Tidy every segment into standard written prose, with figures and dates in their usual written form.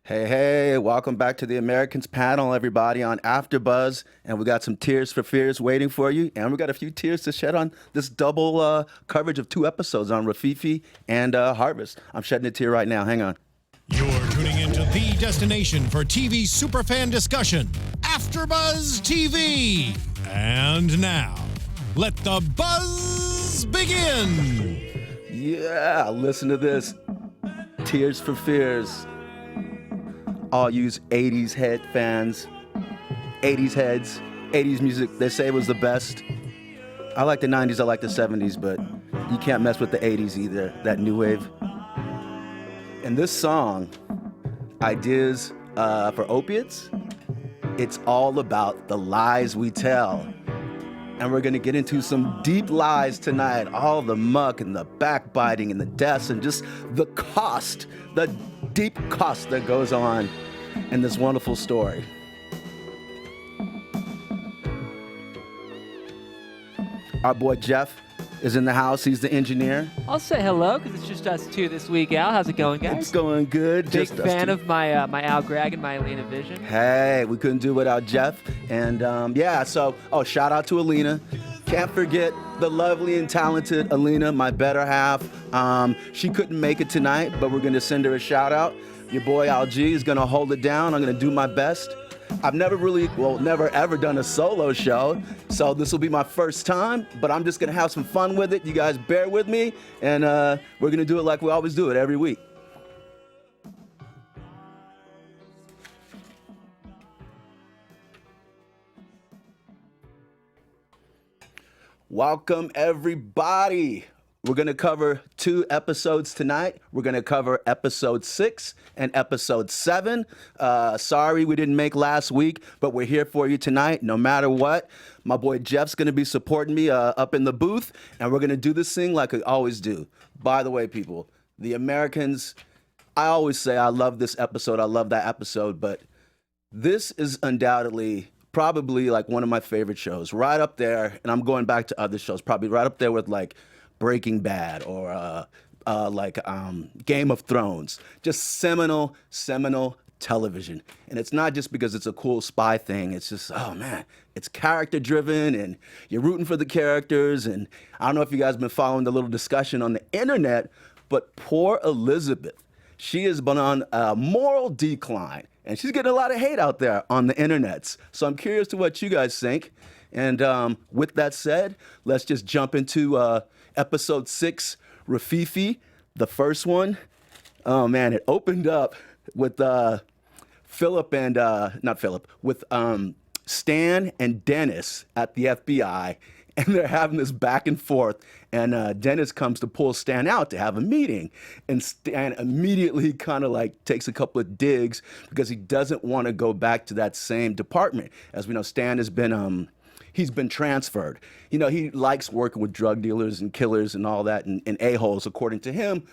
Hey, hey, welcome back to the Americans panel, everybody, on AfterBuzz. And we got some Tears for Fears waiting for you. And we got a few tears to shed on this double coverage of two episodes on Rafifi and Harvest. I'm shedding a tear right now. Hang on. You're tuning into the destination for TV superfan discussion, AfterBuzz TV. And now, let the buzz begin. Yeah, listen to this. Tears for Fears. All use 80s head fans, 80s heads, 80s music. They say it was the best. I like the 90s, I like the 70s, but you can't mess with the 80s either, that new wave. And this song, Ideas for Opiates, it's all about the lies we tell. And we're gonna get into some deep lies tonight, all the muck and the backbiting and the deaths and just the cost, the deep cost that goes on in this wonderful story. Our boy Jeff is in the house. He's the engineer. I'll say hello because it's just us two this week. Al, how's it going, guys? It's going good. Big Just us fan two. of my Al Gregg and my Alina Vision. Hey, we couldn't do without Jeff. And shout out to Alina. Can't forget the lovely and talented Alina, my better half. She couldn't make it tonight, but we're going to send her a shout out. Your boy Al G is going to hold it down. I'm going to do my best. I've never ever done a solo show, so this will be my first time, but I'm just going to have some fun with it. You guys bear with me, and we're going to do it like we always do it every week. Welcome, everybody. We're going to cover two episodes tonight. We're going to cover episode 6 and episode 7. Sorry we didn't make last week, but we're here for you tonight, no matter what. My boy Jeff's going to be supporting me up in the booth, and we're going to do this thing like we always do. By the way, people, the Americans, I always say I love this episode, I love that episode, but this is undoubtedly probably like one of my favorite shows, right up there, and I'm going back to other shows, probably right up there with like Breaking Bad or Game of Thrones. Just seminal television. And it's not just because it's a cool spy thing. It's just, oh man, it's character driven and you're rooting for the characters. And I don't know if you guys have been following the little discussion on the internet, but poor Elizabeth, she has been on a moral decline. And she's getting a lot of hate out there on the internets. So I'm curious to what you guys think. And with that said, let's just jump into episode 6, Rafifi, the first one. Oh man, it opened up with Stan and Dennis at the FBI, and they're having this back and forth. And Dennis comes to pull Stan out to have a meeting, and Stan immediately kind of like takes a couple of digs because he doesn't want to go back to that same department. As we know, Stan has been he's been transferred. You know, he likes working with drug dealers and killers and all that and a-holes, according to him,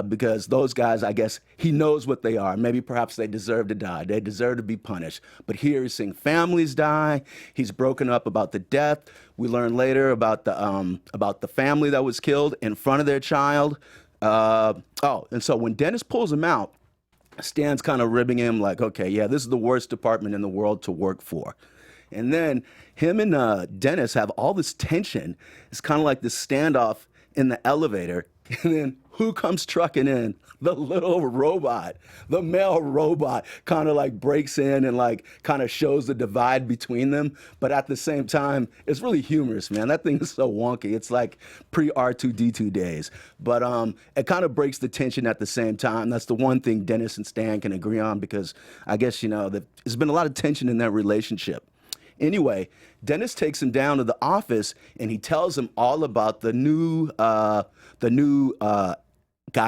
because those guys, I guess, he knows what they are. Maybe perhaps they deserve to die. They deserve to be punished. But here he's seeing families die. He's broken up about the death. We learn later about the family that was killed in front of their child. And so when Dennis pulls him out, Stan's kind of ribbing him like, okay, yeah, this is the worst department in the world to work for. And then him and Dennis have all this tension. It's kind of like this standoff in the elevator. And then who comes trucking in? The little robot, the male robot kind of like breaks in and like kind of shows the divide between them. But at the same time, it's really humorous, man. That thing is so wonky. It's like pre-R2-D2 days. But it kind of breaks the tension at the same time. That's the one thing Dennis and Stan can agree on because I guess, you know, there's been a lot of tension in their relationship. Anyway, Dennis takes him down to the office and he tells him all about the new guy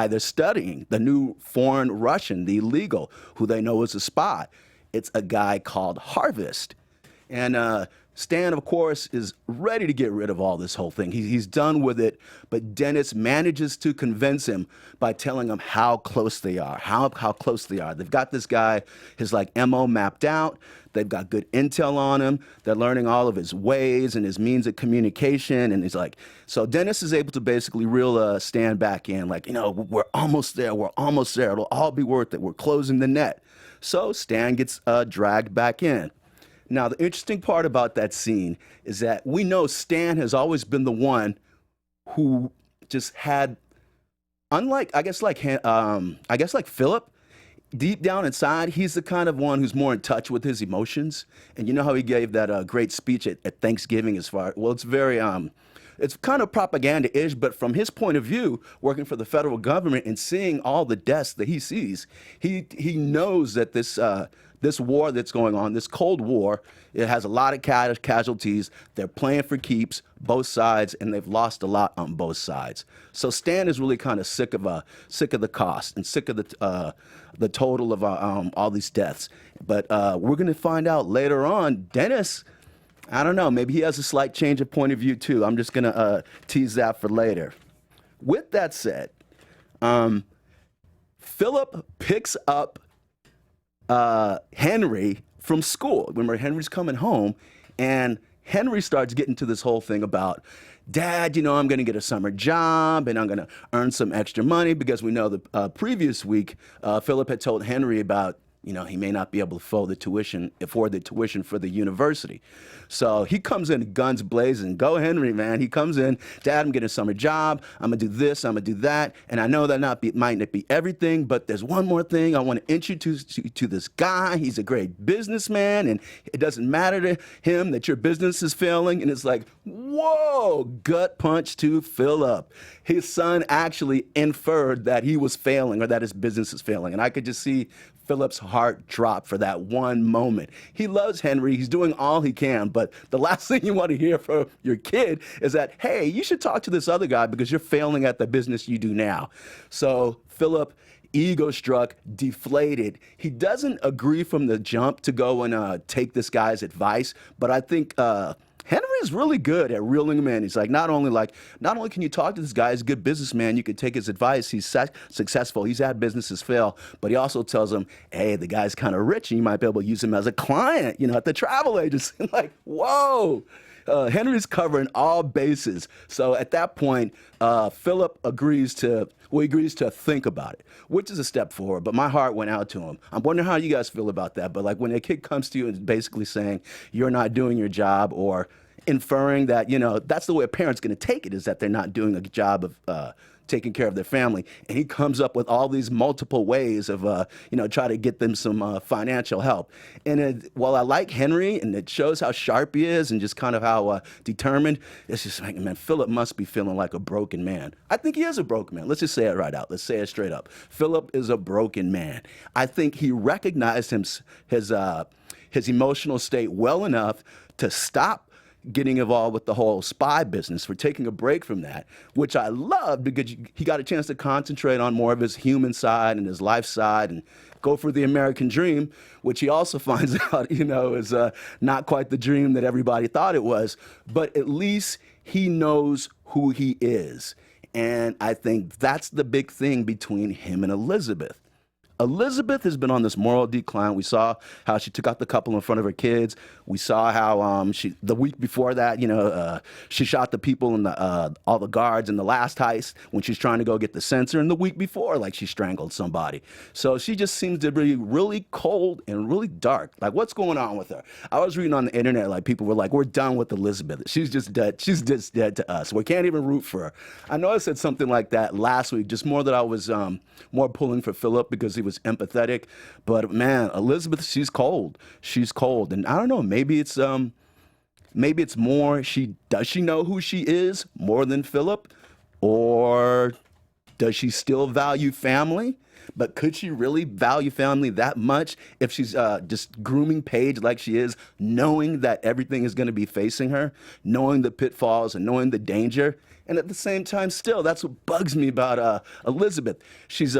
they're studying, the new foreign Russian, the illegal, who they know is a spy. It's a guy called Harvest. And Stan, of course, is ready to get rid of all this whole thing. He's done with it, but Dennis manages to convince him by telling him how close they are, how close they are. They've got this guy, his like MO mapped out. They've got good intel on him. They're learning all of his ways and his means of communication. And he's like, so Dennis is able to basically reel Stan back in, like, we're almost there. We're almost there. It'll all be worth it. We're closing the net. So Stan gets dragged back in. Now, the interesting part about that scene is that we know Stan has always been the one who just had, unlike, I guess like Philip, deep down inside, he's the kind of one who's more in touch with his emotions. And you know how he gave that great speech at Thanksgiving it's very, it's kind of propaganda-ish, but from his point of view, working for the federal government and seeing all the deaths that he sees, he knows that this war that's going on, this Cold War, it has a lot of casualties. They're playing for keeps, both sides, and they've lost a lot on both sides. So Stan is really kind of sick of the cost and sick of the total of all these deaths. But we're going to find out later on, Dennis, I don't know, maybe he has a slight change of point of view too. I'm just going to tease that for later. With that said, Philip picks up Henry from school. Remember, Henry's coming home, and Henry starts getting to this whole thing about, Dad, I'm going to get a summer job, and I'm going to earn some extra money, because we know the previous week, Philip had told Henry about, he may not be able to afford the tuition for the university. So he comes in guns blazing. Go Henry, man. He comes in, Dad, I'm getting a summer job. I'm going to do this. I'm going to do that. And I know that might not be everything, but there's one more thing. I want to introduce you to this guy. He's a great businessman, and it doesn't matter to him that your business is failing. And it's like, whoa, gut punch to Philip. His son actually inferred that he was failing, or that his business is failing. And I could just see Philip's heart drop for that one moment. He loves Henry. He's doing all he can. But the last thing you want to hear from your kid is that, hey, you should talk to this other guy because you're failing at the business you do now. So Philip, ego struck, deflated. He doesn't agree from the jump to go and take this guy's advice. But I think Henry is really good at reeling him in. He's like, not only can you talk to this guy, he's a good businessman, you could take his advice, he's successful, he's had businesses fail, but he also tells him, hey, the guy's kind of rich, and you might be able to use him as a client, at the travel agency. Like, whoa. Henry's covering all bases. So at that point, Philip agrees to think about it, which is a step forward. But my heart went out to him. I'm wondering how you guys feel about that. But like when a kid comes to you and basically saying you're not doing your job, or inferring that, that's the way a parent's going to take it, is that they're not doing a job of taking care of their family. And he comes up with all these multiple ways of, try to get them some financial help. And while I like Henry, and it shows how sharp he is and just kind of how determined, it's just like, man, Philip must be feeling like a broken man. I think he is a broken man. Let's just say it right out. Let's say it straight up. Philip is a broken man. I think he recognized his emotional state well enough to stop getting involved with the whole spy business, for taking a break from that, which I loved, because he got a chance to concentrate on more of his human side and his life side and go for the American dream, which he also finds out, is not quite the dream that everybody thought it was. But at least he knows who he is. And I think that's the big thing between him and Elizabeth. Elizabeth has been on this moral decline. We saw how she took out the couple in front of her kids. We saw how the week before that, she shot the people and all the guards in the last heist when she's trying to go get the sensor. And the week before, like, she strangled somebody. So she just seems to be really cold and really dark. Like, what's going on with her? I was reading on the internet, like, people were like, we're done with Elizabeth. She's just dead. She's just dead to us. We can't even root for her. I know I said something like that last week, just more that I was more pulling for Philip because he was empathetic. But man, Elizabeth, she's cold. She's cold. And I don't know, maybe it's more, does she know who she is more than Philip? Or does she still value family? But could she really value family that much if she's just grooming Paige like she is, knowing that everything is going to be facing her, knowing the pitfalls and knowing the danger? And at the same time, still, that's what bugs me about Elizabeth. She's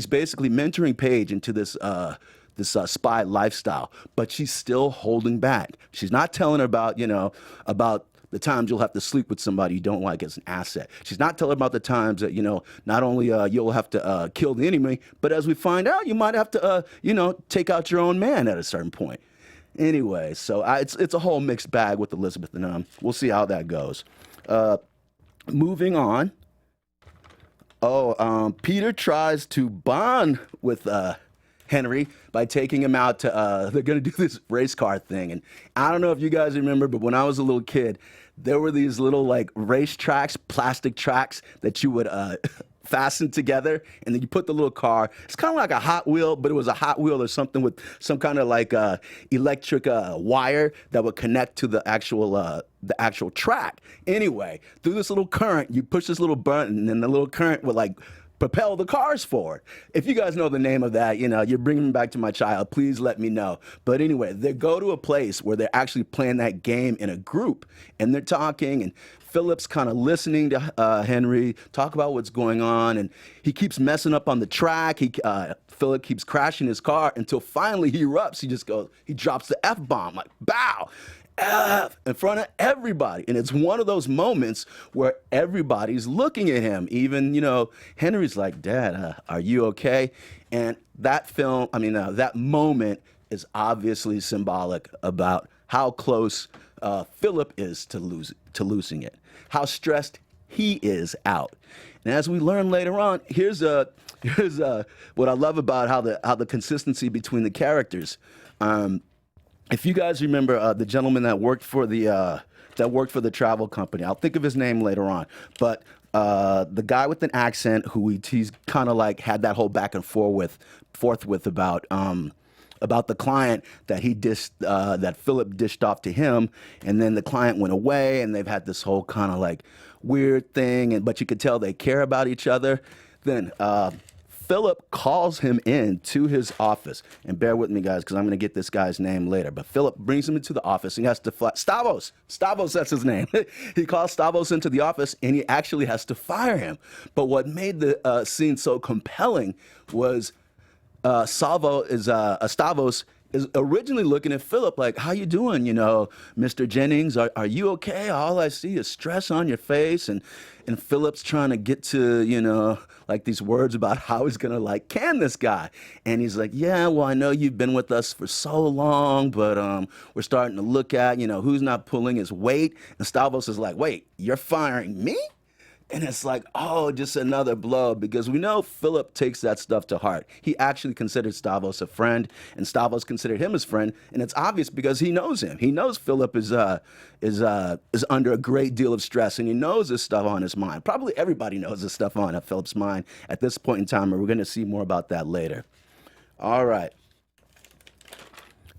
basically mentoring Paige into this spy lifestyle, but she's still holding back. She's not telling her about, about the times you'll have to sleep with somebody you don't like as an asset. She's not telling about the times that, not only you'll have to kill the enemy, but as we find out, you might have to, take out your own man at a certain point. Anyway, so it's a whole mixed bag with Elizabeth, and we'll see how that goes. Moving on. Peter tries to bond with Henry by taking him out to, they're going to do this race car thing. And I don't know if you guys remember, but when I was a little kid, there were these little like race tracks, plastic tracks that you would fasten together, and then you put the little car. It's kind of like a Hot Wheel, but it was a Hot Wheel or something with some kind of like electric wire that would connect to the actual track. Anyway, through this little current, you push this little button, and the little current would like propel the cars forward. If you guys know the name of that, you're bringing me back to my child, please let me know. But anyway, they go to a place where they're actually playing that game in a group, and they're talking, and Philip's kind of listening to Henry talk about what's going on, and he keeps messing up on the track. Philip keeps crashing his car until finally he erupts. He drops the F-bomb, like, bow. F in front of everybody. And it's one of those moments where everybody's looking at him. Even, Henry's like, Dad, are you okay? And that moment is obviously symbolic about how close Philip is to losing it, how stressed he is out. And as we learn later on, here's what I love about how the consistency between the characters. If you guys remember the gentleman that worked for the travel company, I'll think of his name later on, but the guy with an accent who he's kind of like had that whole back and forth with about the client that that Philip dished off to him, and then the client went away, and they've had this whole kind of like weird thing, but you could tell they care about each other. Then Philip calls him in to his office, and bear with me, guys, because I'm going to get this guy's name later. But Philip brings him into the office, and he has to Stavros, that's his name. He calls Stavros into the office, and he actually has to fire him. But what made the scene so compelling was Stavros is originally looking at Philip like, how you doing, Mr. Jennings? Are you okay? All I see is stress on your face. And Philip's trying to get to, like these words about how he's going to like can this guy. And he's like, yeah, well, I know you've been with us for so long, but we're starting to look at, who's not pulling his weight. And Stavros is like, wait, you're firing me? And it's like, oh, just another blow, because we know Philip takes that stuff to heart. He actually considered Stavros a friend, and Stavros considered him his friend, and it's obvious because he knows him. He knows Philip is under a great deal of stress, and he knows this stuff on his mind. Probably everybody knows this stuff on Philip's mind at this point in time, and we're going to see more about that later. All right.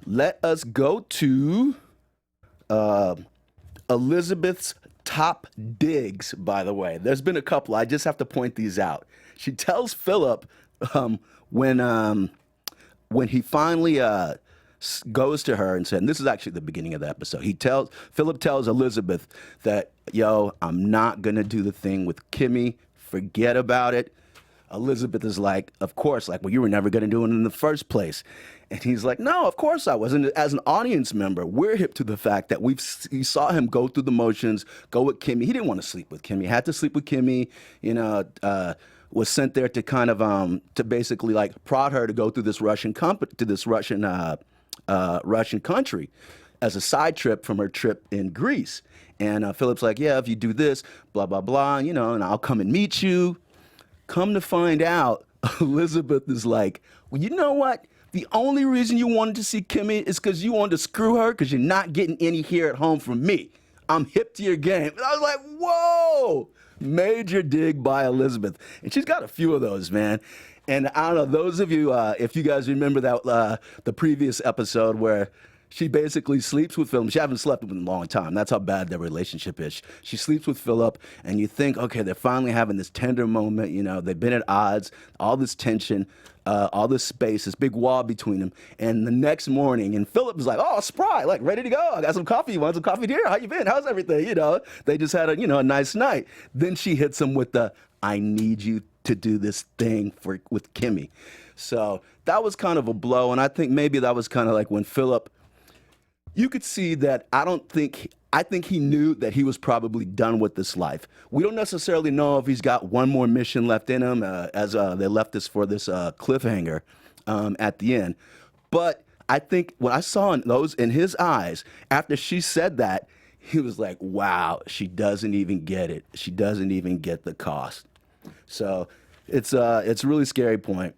Let us go to Elizabeth's top digs, by the way. There's been a couple. I just have to point these out. She tells Philip when he finally goes to her and said, and this is actually the beginning of the episode. Philip tells Elizabeth that, I'm not going to do the thing with Kimmy. Forget about it. Elizabeth is like, of course, like, well, you were never going to do it in the first place. And he's like, no, of course I wasn't. As an audience member, we're hip to the fact that we saw him go through the motions, go with Kimmy. He didn't want to sleep with Kimmy. He had to sleep with Kimmy, was sent there to kind of, to basically like prod her to go through this Russian country as a side trip from her trip in Greece. And Philip's like, yeah, if you do this, blah, blah, blah, and I'll come and meet you. Come to find out, Elizabeth is like, well, you know what? The only reason you wanted to see Kimmy is because you wanted to screw her because you're not getting any here at home from me. I'm hip to your game. And I was like, whoa, major dig by Elizabeth. And she's got a few of those, man. And I don't know, those of you, if you guys remember that the previous episode where she basically sleeps with Philip. She hasn't slept with him in a long time. That's how bad their relationship is. She sleeps with Philip, and you think, okay, they're finally having this tender moment. They've been at odds, all this tension, all this space, this big wall between them. And the next morning, and Philip is like, oh, spry, like ready to go. I got some coffee. You want some coffee, dear? How you been? How's everything? They just had a nice night. Then she hits him with the, I need you to do this thing with Kimmy. So that was kind of a blow, and I think maybe that was kind of like when Philip. You could see that I think he knew that he was probably done with this life. We don't necessarily know if he's got one more mission left in him, as they left us for this cliffhanger at the end. But I think what I saw in his eyes after she said that, he was like, "Wow, she doesn't even get it. She doesn't even get the cost." So it's a really scary point.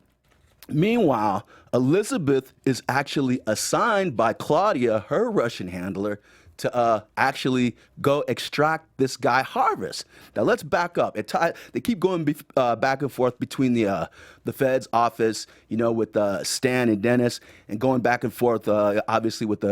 Meanwhile, Elizabeth is actually assigned by Claudia, her Russian handler, to actually go extract this guy Harvest. Now let's back up. They keep going back and forth between the Fed's office, with Stan and Dennis, and going back and forth, obviously with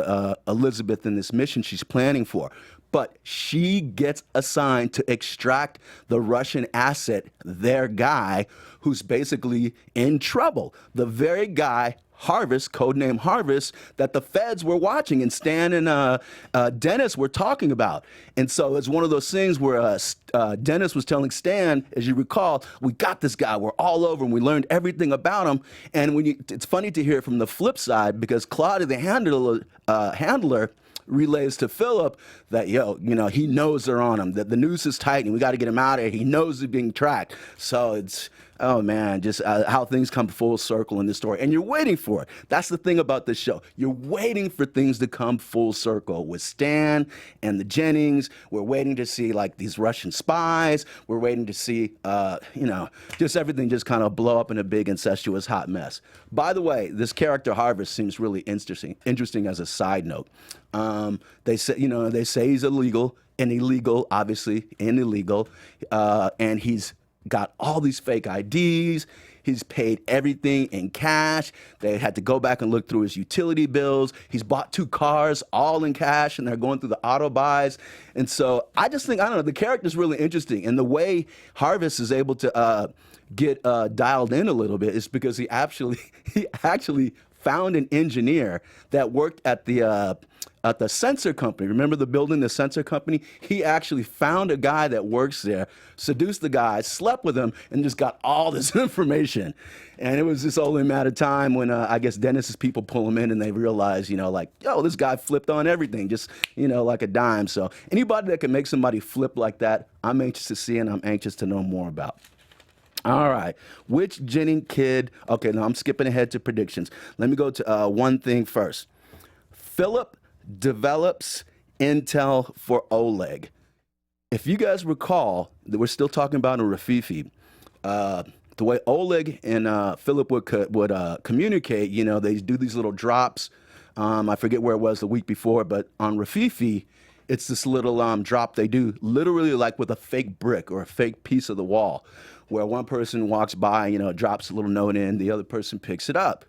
Elizabeth in this mission she's planning for. But she gets assigned to extract the Russian asset, their guy, who's basically in trouble. The very guy, Harvest, codename Harvest, that the feds were watching and Stan and Dennis were talking about. And so it's one of those things where Dennis was telling Stan, as you recall, we got this guy, we're all over him, we learned everything about him. And it's funny to hear it from the flip side, because Claudia, the handler, relays to Philip that, he knows they're on him, that the noose is tight and we got to get him out of here. He knows he's being tracked. So it's, oh man, just how things come full circle in this story. And you're waiting for it. That's the thing about this show. You're waiting for things to come full circle with Stan and the Jennings. We're waiting to see like these Russian spies. We're waiting to see, just everything just kind of blow up in a big incestuous hot mess. By the way, this character Harvest seems really interesting as a side note. They say he's illegal, and illegal, and he's got all these fake IDs. He's paid everything in cash. They had to go back and look through his utility bills. He's bought 2 cars, all in cash, and they're going through the auto buys. And so I just think, the character's really interesting. And the way Harvest is able to get dialed in a little bit is because he actually found an engineer that worked at the sensor company. Remember the building, the sensor company? He actually found a guy that works there, seduced the guy, slept with him, and just got all this information. And it was just only a matter of time when I guess Dennis's people pull him in and they realize, this guy flipped on everything, just, like a dime. So anybody that can make somebody flip like that, I'm anxious to see and I'm anxious to know more about. All right. Which Jennings kid? Okay, now I'm skipping ahead to predictions. Let me go to one thing first. Philip develops intel for Oleg. If you guys recall, that we're still talking about in Rafifi, the way Oleg and Philip would communicate, they do these little drops. I forget where it was the week before, but on Rafifi, it's this little drop they do literally like with a fake brick or a fake piece of the wall, where one person walks by, drops a little note in, the other person picks it up.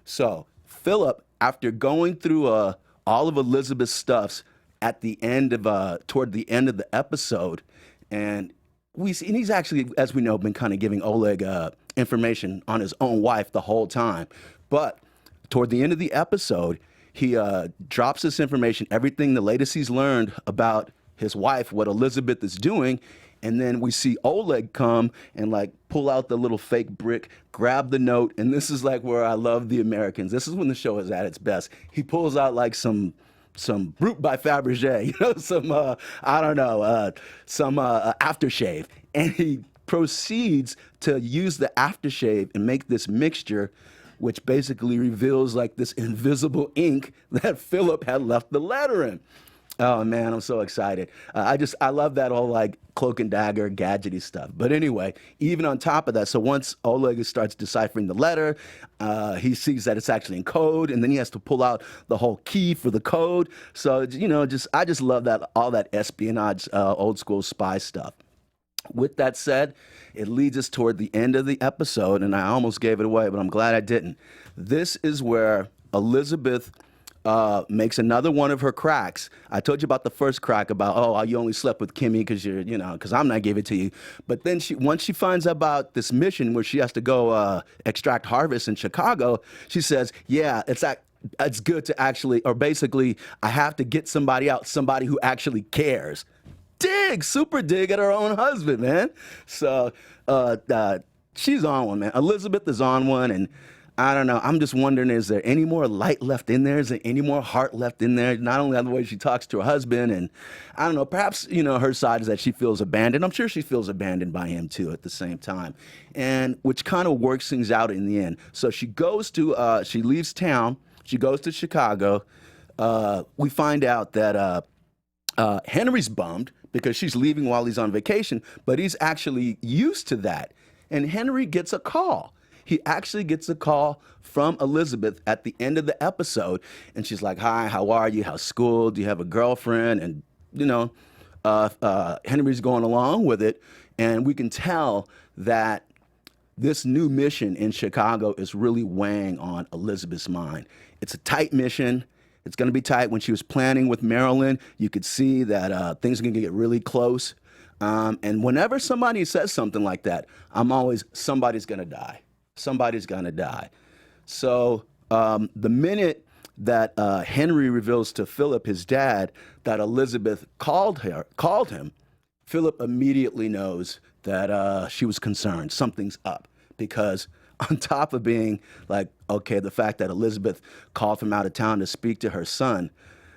So Philip, after going through all of Elizabeth's stuffs at the end of toward the end of the episode, and he's actually, as we know, been kind of giving Oleg information on his own wife the whole time. But toward the end of the episode, he drops this information, everything, the latest he's learned about his wife, what Elizabeth is doing. And then we see Oleg come and like pull out the little fake brick, grab the note. And this is like where I love the Americans. This is when the show is at its best. He pulls out like some Brut by Fabergé, some aftershave. And he proceeds to use the aftershave and make this mixture, which basically reveals like this invisible ink that Philip had left the letter in. Oh man, I'm so excited. I love that whole like cloak and dagger gadgety stuff. But anyway, even on top of that, so once Oleg starts deciphering the letter, he sees that it's actually in code, and then he has to pull out the whole key for the code. So, I just love that, all that espionage, old school spy stuff. With that said, it leads us toward the end of the episode, and I almost gave it away, but I'm glad I didn't. This is where Elizabeth makes another one of her cracks. I told you about the first crack about, you only slept with Kimmy because I'm not giving it to you. But then once she finds out about this mission where she has to go extract Harvest in Chicago, she says, yeah, it's good to actually, or basically, I have to get somebody out, somebody who actually cares. Super dig at her own husband, man. So she's on one, man. Elizabeth is on one, and I don't know. I'm just wondering, is there any more light left in there? Is there any more heart left in there? Not only on the way she talks to her husband, and I don't know, perhaps, her side is that she feels abandoned. I'm sure she feels abandoned by him, too, at the same time, and which kind of works things out in the end. So she leaves town. She goes to Chicago. We find out that Henry's bummed because she's leaving while he's on vacation, but he's actually used to that. And Henry gets a call. He actually gets a call from Elizabeth at the end of the episode, and she's like, "Hi, how are you? How's school? Do you have a girlfriend?" And Henry's going along with it, and we can tell that this new mission in Chicago is really weighing on Elizabeth's mind. It's a tight mission. It's going to be tight. When she was planning with Marilyn, you could see that things are going to get really close. And whenever somebody says something like that, I'm always, somebody's going to die. Somebody's going to die. So the minute that Henry reveals to Philip, his dad, that Elizabeth called him, Philip immediately knows that she was concerned. Something's up. Because on top of being like, okay, the fact that Elizabeth called from out of town to speak to her son,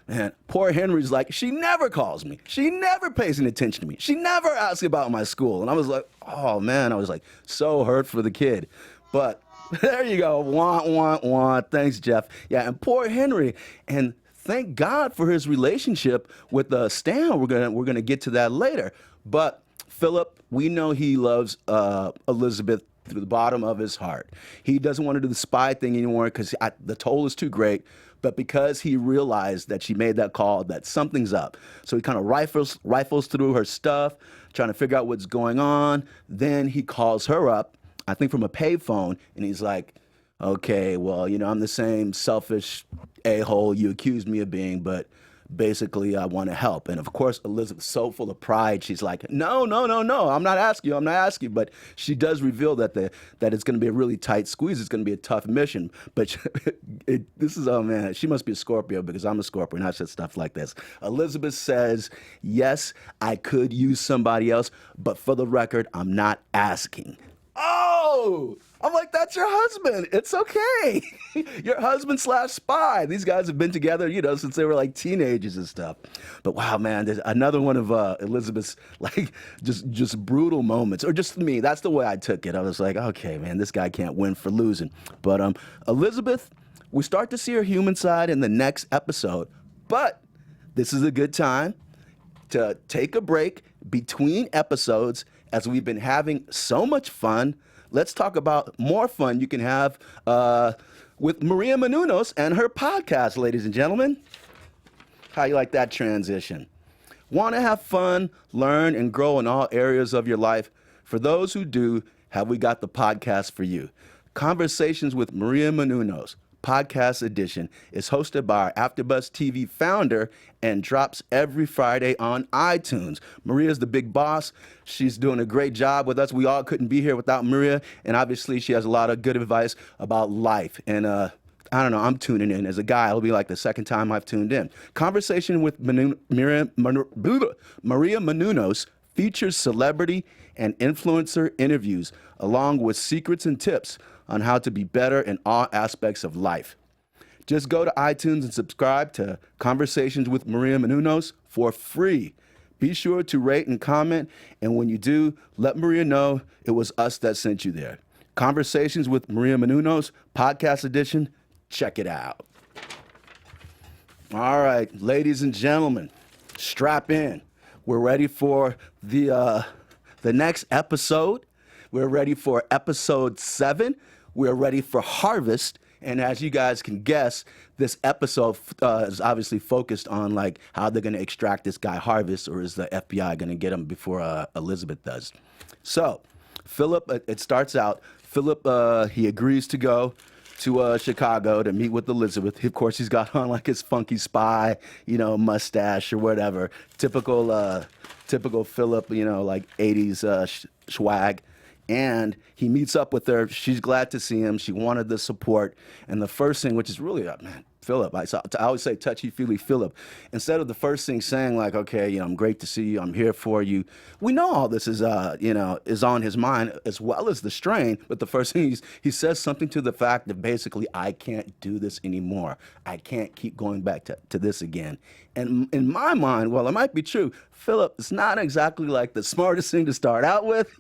man, poor Henry's like, she never calls me. She never pays any attention to me. She never asks about my school. And I was like, oh, man, I was like so hurt for the kid. But there you go. Wah. Thanks, Jeff. Yeah, and poor Henry. And thank God for his relationship with Stan. We're gonna get to that later. But Philip, we know he loves Elizabeth through the bottom of his heart. He doesn't want to do the spy thing anymore because the toll is too great. But because he realized that she made that call, that something's up. So he kind of rifles through her stuff, trying to figure out what's going on. Then he calls her up, I think from a payphone, and he's like, okay, well, I'm the same selfish a-hole you accused me of being, but basically I want to help. And of course, Elizabeth's so full of pride, she's like, no, I'm not asking you. But she does reveal that it's going to be a really tight squeeze. It's going to be a tough mission. But oh man, she must be a Scorpio because I'm a Scorpio and I said stuff like this. Elizabeth says, yes, I could use somebody else, but for the record, I'm not asking. Oh, I'm like, that's your husband. It's okay. Your husband / spy. These guys have been together, since they were like teenagers and stuff. But wow, man, there's another one of Elizabeth's like just brutal moments, or just me. That's the way I took it. I was like, okay, man, this guy can't win for losing. But Elizabeth, we start to see her human side in the next episode. But this is a good time to take a break between episodes, as we've been having so much fun. Let's talk about more fun you can have with Maria Menounos and her podcast, ladies and gentlemen. How you like that transition? Want to have fun, learn, and grow in all areas of your life? For those who do, have we got the podcast for you. Conversations with Maria Menounos, podcast edition, is hosted by our AfterBuzz TV founder and drops every Friday on iTunes. Maria's the big boss. She's doing a great job with us. We all couldn't be here without Maria, and obviously she has a lot of good advice about life. And I don't know, I'm tuning in. As a guy, it'll be like the second time I've tuned in. Conversation with Maria Menounos features celebrity and influencer interviews, along with secrets and tips on how to be better in all aspects of life. Just go to iTunes and subscribe to Conversations with Maria Menounos for free. Be sure to rate and comment, and when you do, let Maria know it was us that sent you there. Conversations with Maria Menounos, podcast edition. Check it out. All right, ladies and gentlemen, strap in. We're ready for the next episode. We're ready for episode 7. We're ready for Harvest. And as you guys can guess, this episode is obviously focused on like how they're going to extract this guy Harvest, or is the FBI going to get him before Elizabeth does. So Philip, it starts out, Philip, he agrees to go to Chicago to meet with Elizabeth. Of course, he's got on like his funky spy, mustache or whatever. Typical Philip, like 80s swag. And he meets up with her. She's glad to see him. She wanted the support. And the first thing, which is really, man, Philip. I always say touchy-feely Philip. Instead of the first thing saying like, okay, I'm great to see you, I'm here for you. We know all this is, is on his mind as well as the strain. But the first thing he says something to the fact that basically, I can't do this anymore. I can't keep going back to this again. And in my mind, well, it might be true. Philip, it's not exactly like the smartest thing to start out with,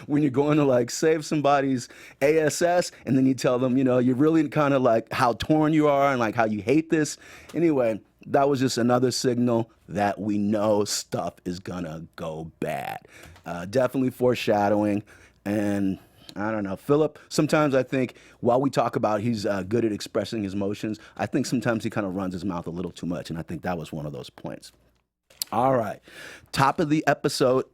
when you're going to like save somebody's ASS and then you tell them, you're really kind of like how torn you are and like how you hate this. Anyway, that was just another signal that we know stuff is gonna go bad. Definitely foreshadowing. And I don't know, Philip, sometimes I think while we talk about he's good at expressing his emotions, I think sometimes he kind of runs his mouth a little too much. And I think that was one of those points. All right, top of the episode.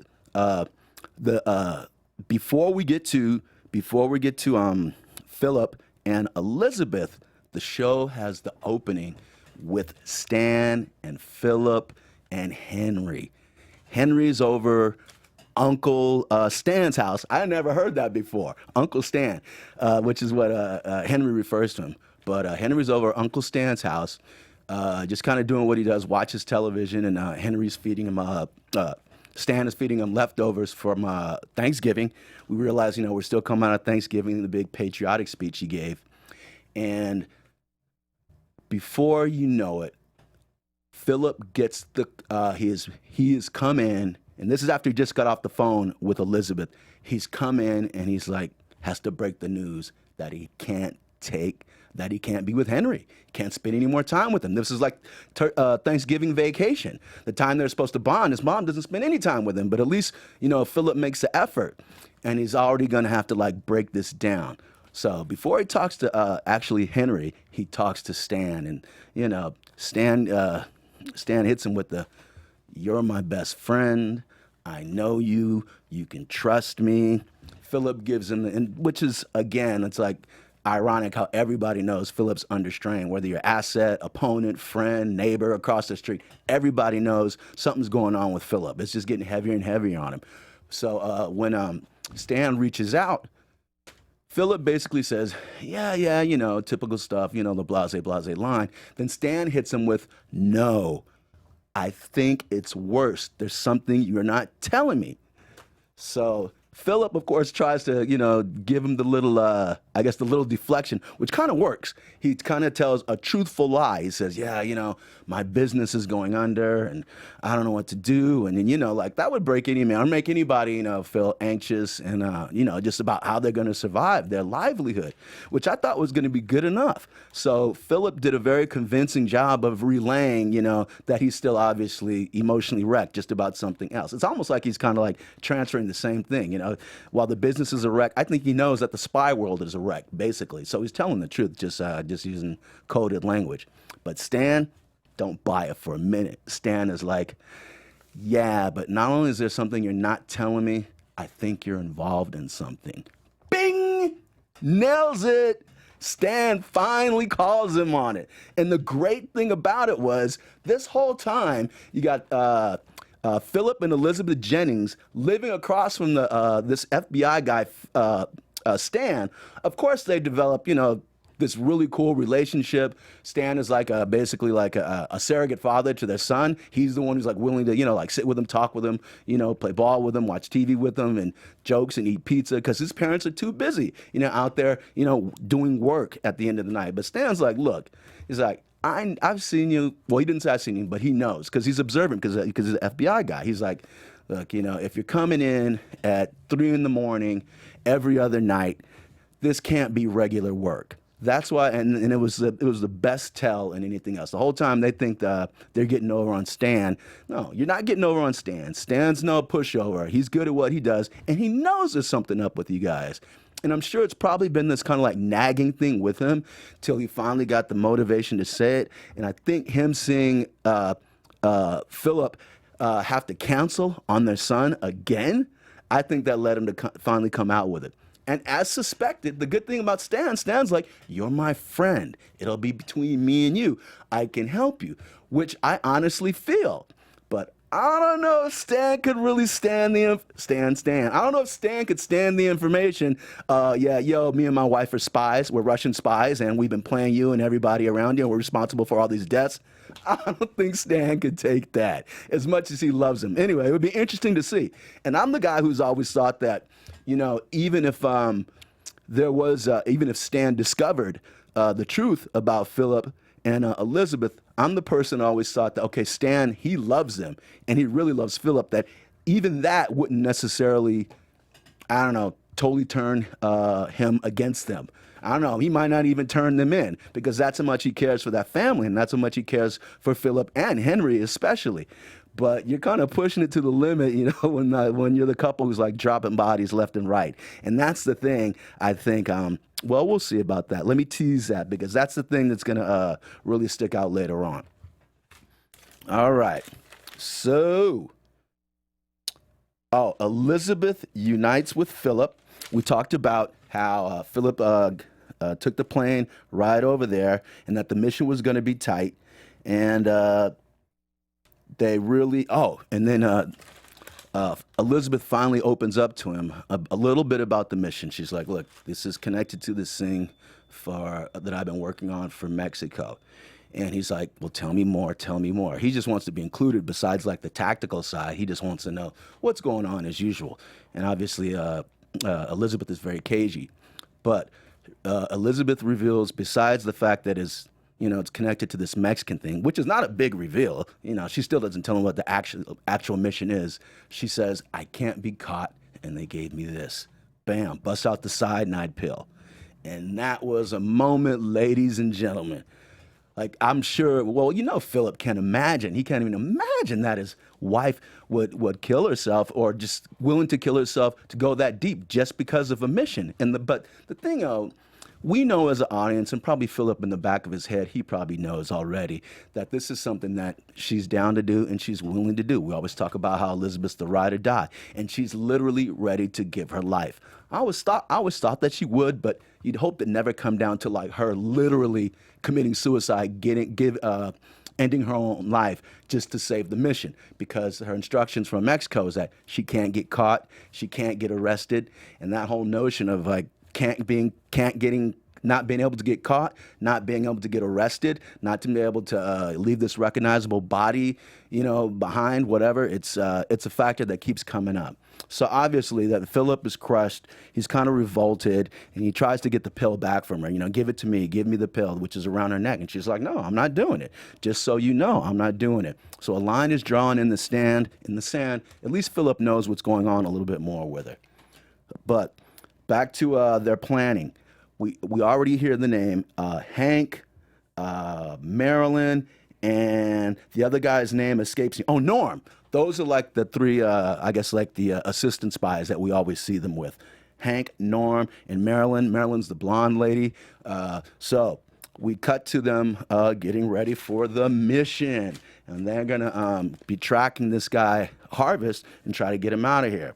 Before we get to Philip and Elizabeth, the show has the opening with Stan and Philip and Henry. Henry's over Uncle Stan's house. I never heard that before. Uncle Stan, which is what Henry refers to him. But Henry's over Uncle Stan's house, just kind of doing what he does, watches television, and Henry's feeding him Stan is feeding him leftovers from Thanksgiving. We realize, we're still coming out of Thanksgiving, the big patriotic speech he gave. And before you know it, Philip gets he has come in, and this is after he just got off the phone with Elizabeth. He's come in and he's like, has to break the news that he can't be with Henry. Can't spend any more time with him. This is like Thanksgiving vacation. The time they're supposed to bond, his mom doesn't spend any time with him, but at least, Philip makes the effort. And he's already going to have to like break this down. So before he talks to actually Henry, he talks to Stan. And, Stan hits him with the, "You're my best friend. I know you. You can trust me." Philip gives him, which is, again, it's like ironic how everybody knows Philip's under strain, whether you're asset, opponent, friend, neighbor across the street. Everybody knows something's going on with Philip. It's just getting heavier and heavier on him. So when Stan reaches out, Philip basically says, yeah, typical stuff, the blase line. Then Stan hits him with, "No, I think it's worse. There's something you're not telling me." So Philip, of course, tries to, give him the little, the little deflection, which kind of works. He kind of tells a truthful lie. He says, "Yeah, my business is going under and I don't know what to do." And then, like that would break any man or make anybody, feel anxious and, just about how they're going to survive their livelihood, which I thought was going to be good enough. So Philip did a very convincing job of relaying, that he's still obviously emotionally wrecked just about something else. It's almost like he's kind of like transferring the same thing, while the business is a wreck. I think he knows that the spy world is a wreck, basically. So he's telling the truth, just using coded language. But Stan, don't buy it for a minute. Stan is like, "Yeah, but not only is there something you're not telling me, I think you're involved in something." Bing! Nails it! Stan finally calls him on it. And the great thing about it was, this whole time, you got Philip and Elizabeth Jennings living across from this FBI guy, Stan. Of course, they develop, this really cool relationship. Stan is like basically like a surrogate father to their son. He's the one who's like willing to, like sit with him, talk with him, play ball with him, watch TV with him, and jokes and eat pizza because his parents are too busy, out there, doing work at the end of the night. But Stan's like, look, he's like, I've seen you. Well, he didn't say I've seen you, but he knows because he's observant because he's an FBI guy. He's like, look, if you're coming in at 3 a.m. every other night, this can't be regular work. That's why, and it was the best tell in anything else. The whole time they think they're getting over on Stan. No, you're not getting over on Stan. Stan's no pushover. He's good at what he does, and he knows there's something up with you guys. And I'm sure it's probably been this kind of like nagging thing with him till he finally got the motivation to say it. And I think him seeing Philip have to cancel on their son again, I think that led him to finally come out with it. And as suspected, the good thing about Stan's like, "You're my friend. It'll be between me and you. I can help you," which I honestly feel. But I don't know if Stan could really stand the Stan. I don't know if Stan could stand the information. Yeah, yo, me and my wife are spies. We're Russian spies, and we've been playing you and everybody around you, and we're responsible for all these deaths. I don't think Stan could take that as much as he loves him. Anyway, it would be interesting to see. And I'm the guy who's always thought that, even if even if Stan discovered the truth about Philip and Elizabeth, I'm the person who always thought that, okay, Stan, he loves them, and he really loves Philip, that even that wouldn't necessarily, I don't know, totally turn him against them. I don't know, he might not even turn them in, because that's how much he cares for that family, and that's how much he cares for Philip and Henry especially. But you're kind of pushing it to the limit, when you're the couple who's like dropping bodies left and right. And that's the thing, I think, well, we'll see about that. Let me tease that, because that's the thing that's going to really stick out later on. All right. So, Elizabeth unites with Philip. We talked about how Philip took the plane right over there, and that the mission was going to be tight. And they really, and then Elizabeth finally opens up to him a little bit about the mission. She's like, look, this is connected to this thing that I've been working on for Mexico. And he's like, well, tell me more. He just wants to be included. Besides like the tactical side, he just wants to know what's going on as usual. And obviously, Elizabeth is very cagey. But Elizabeth reveals, besides the fact that it's connected to this Mexican thing, which is not a big reveal. She still doesn't tell him what the actual mission is. She says, I can't be caught, and they gave me this. Bam, bust out the cyanide pill. And that was a moment, ladies and gentlemen. Like, I'm sure, Philip can't imagine. He can't even imagine that his wife would kill herself, or just willing to kill herself to go that deep just because of a mission. But the thing, we know as an audience, and probably Philip in the back of his head, he probably knows already, that this is something that she's down to do and she's willing to do. We always talk about how Elizabeth's the ride or die, and she's literally ready to give her life. I always thought that she would, but you'd hope it never come down to like her literally committing suicide, ending her own life just to save the mission, because her instructions from Mexico is that she can't get caught, she can't get arrested, and that whole notion of like not being able to get caught, not being able to get arrested, not to be able to leave this recognizable body, behind, whatever. It's a factor that keeps coming up. So obviously that Philip is crushed. He's kind of revolted, and he tries to get the pill back from her. Give it to me. Give me the pill, which is around her neck. And she's like, no, I'm not doing it. Just so you know, I'm not doing it. So a line is drawn in the sand. At least Philip knows what's going on a little bit more with her. But back to their planning. We already hear the name Hank, Marilyn, and the other guy's name escapes me. Oh, Norm. Those are like the three, the assistant spies that we always see them with. Hank, Norm, and Marilyn. Marilyn's the blonde lady. So we cut to them getting ready for the mission. And they're going to be tracking this guy, Harvest, and try to get him out of here.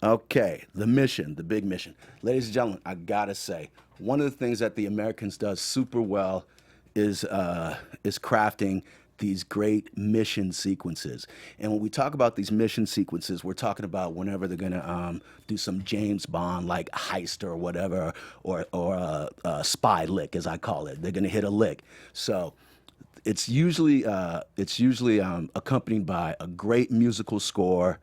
Okay, the mission, the big mission. Ladies and gentlemen, I gotta say, one of the things that the Americans does super well is crafting these great mission sequences. And when we talk about these mission sequences, we're talking about whenever they're gonna do some James Bond like heist or whatever, or a spy lick, as I call it. They're gonna hit a lick. So it's usually accompanied by a great musical score.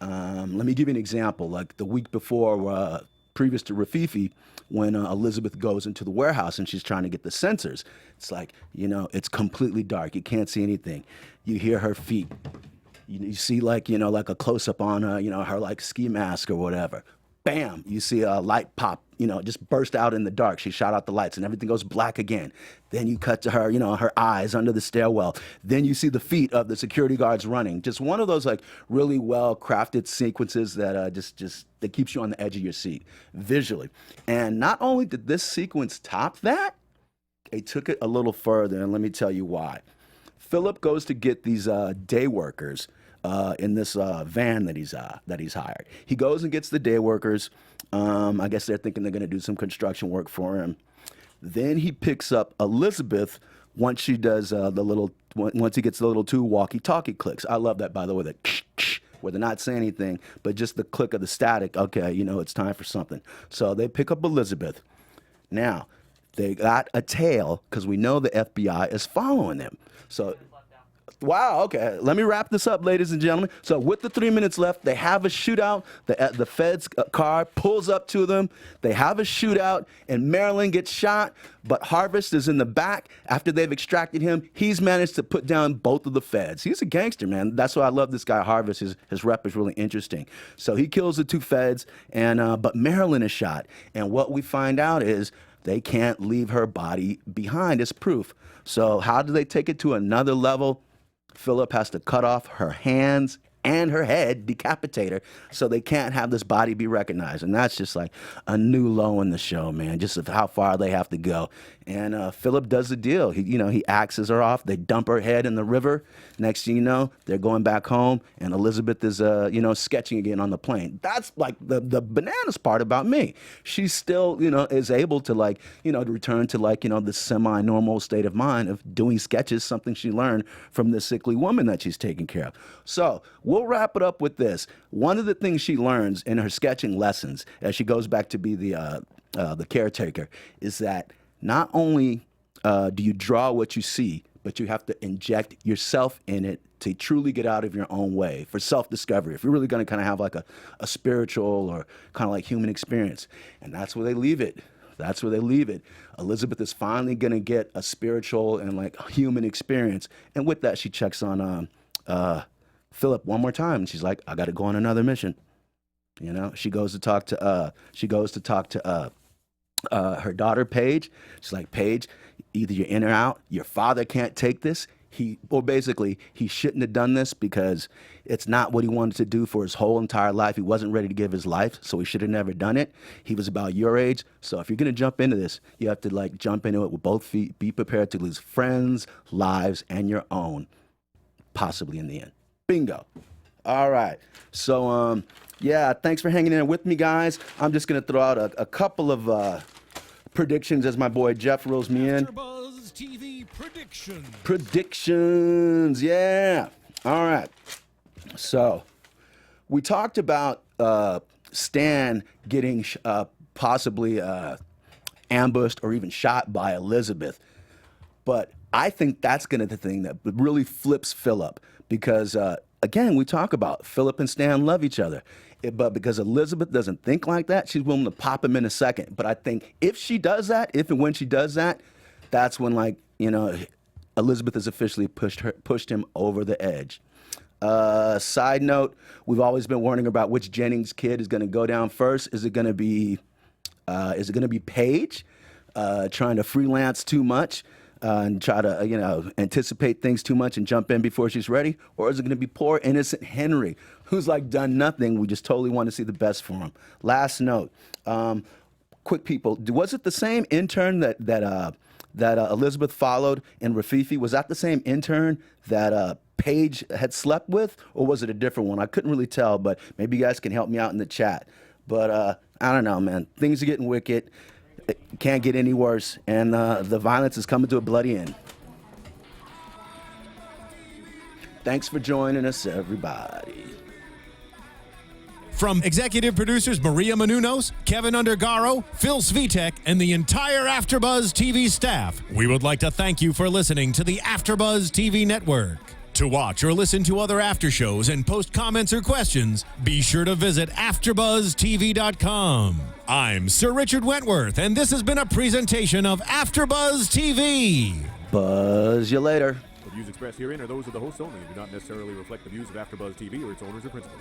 Let me give you an example. Like the week before, previous to Rafifi, when Elizabeth goes into the warehouse and she's trying to get the sensors, it's like, it's completely dark. You can't see anything. You hear her feet. You see like a close-up on her like ski mask or whatever. Bam, you see a light pop, just burst out in the dark. She shot out the lights and everything goes black again. Then you cut to her, her eyes under the stairwell. Then you see the feet of the security guards running. Just one of those like really well crafted sequences that just that keeps you on the edge of your seat visually. And not only did this sequence top that, they took it a little further, and let me tell you why. Philip goes to get these day workers in this van that he's hired. He goes and gets the day workers. I guess they're thinking they're going to do some construction work for him. Then he picks up Elizabeth once she does once he gets the little two walkie-talkie clicks. I love that, by the way, that where they're not saying anything, but just the click of the static. Okay, it's time for something. So they pick up Elizabeth. Now, they got a tail because we know the FBI is following them. So, wow, okay. Let me wrap this up, ladies and gentlemen. So with the 3 minutes left, they have a shootout. The Fed's car pulls up to them. They have a shootout, and Marilyn gets shot, but Harvest is in the back. After they've extracted him, he's managed to put down both of the Feds. He's a gangster, man. That's why I love this guy, Harvest. His rep is really interesting. So he kills the two Feds, but Marilyn is shot. And what we find out is they can't leave her body behind as proof. So how do they take it to another level? Philip has to cut off her hands and her head, decapitate her, so they can't have this body be recognized. And that's just like a new low in the show, man, just of how far they have to go. And Philip does the deal. He axes her off. They dump her head in the river. Next thing you know, they're going back home, and Elizabeth is, sketching again on the plane. That's like the bananas part about me. She still, is able to to return to the semi-normal state of mind of doing sketches, something she learned from this sickly woman that she's taking care of. So we'll wrap it up with this. One of the things she learns in her sketching lessons as she goes back to be the caretaker is that not only do you draw what you see, but you have to inject yourself in it to truly get out of your own way for self-discovery. If you're really going to kind of have like a spiritual or kind of like human experience. And that's where they leave it. That's where they leave it. Elizabeth is finally going to get a spiritual and like human experience. And with that, she checks on Philip one more time. And she's like, I got to go on another mission. She goes to talk to her daughter, Paige. She's like, Paige, either you're in or out. Your father can't take this. He shouldn't have done this because it's not what he wanted to do for his whole entire life. He wasn't ready to give his life, so he should have never done it. He was about your age. So if you're going to jump into this, you have to jump into it with both feet. Be prepared to lose friends, lives, and your own, possibly in the end. Bingo. All right. So, thanks for hanging in with me, guys. I'm just going to throw out a couple of predictions as my boy Jeff rolls me in. AfterBuzz TV predictions. Predictions, yeah. All right. So, we talked about Stan getting possibly ambushed or even shot by Elizabeth. But I think that's going to be the thing that really flips Philip because, again, we talk about Philip and Stan love each other. But because Elizabeth doesn't think like that, she's willing to pop him in a second. But I think if she does that, if and when she does that, that's when, Elizabeth has officially pushed him over the edge. Side note, we've always been wondering about which Jennings kid is going to go down first. Is it going to be Paige trying to freelance too much? And try to, anticipate things too much and jump in before she's ready? Or is it going to be poor, innocent Henry, who's done nothing? We just totally want to see the best for him. Last note, quick people, was it the same intern that Elizabeth followed in Rafifi? Was that the same intern that Paige had slept with? Or was it a different one? I couldn't really tell, but maybe you guys can help me out in the chat. But I don't know, man. Things are getting wicked. It can't get any worse, and the violence is coming to a bloody end. Thanks for joining us, everybody. From executive producers Maria Menounos, Kevin Undergaro, Phil Svitek, and the entire AfterBuzz TV staff, we would like to thank you for listening to the AfterBuzz TV network. To watch or listen to other after shows and post comments or questions, be sure to visit AfterBuzzTV.com. I'm Sir Richard Wentworth, and this has been a presentation of AfterBuzz TV. Buzz you later. The views expressed herein are those of the hosts only and do not necessarily reflect the views of AfterBuzz TV or its owners or principals.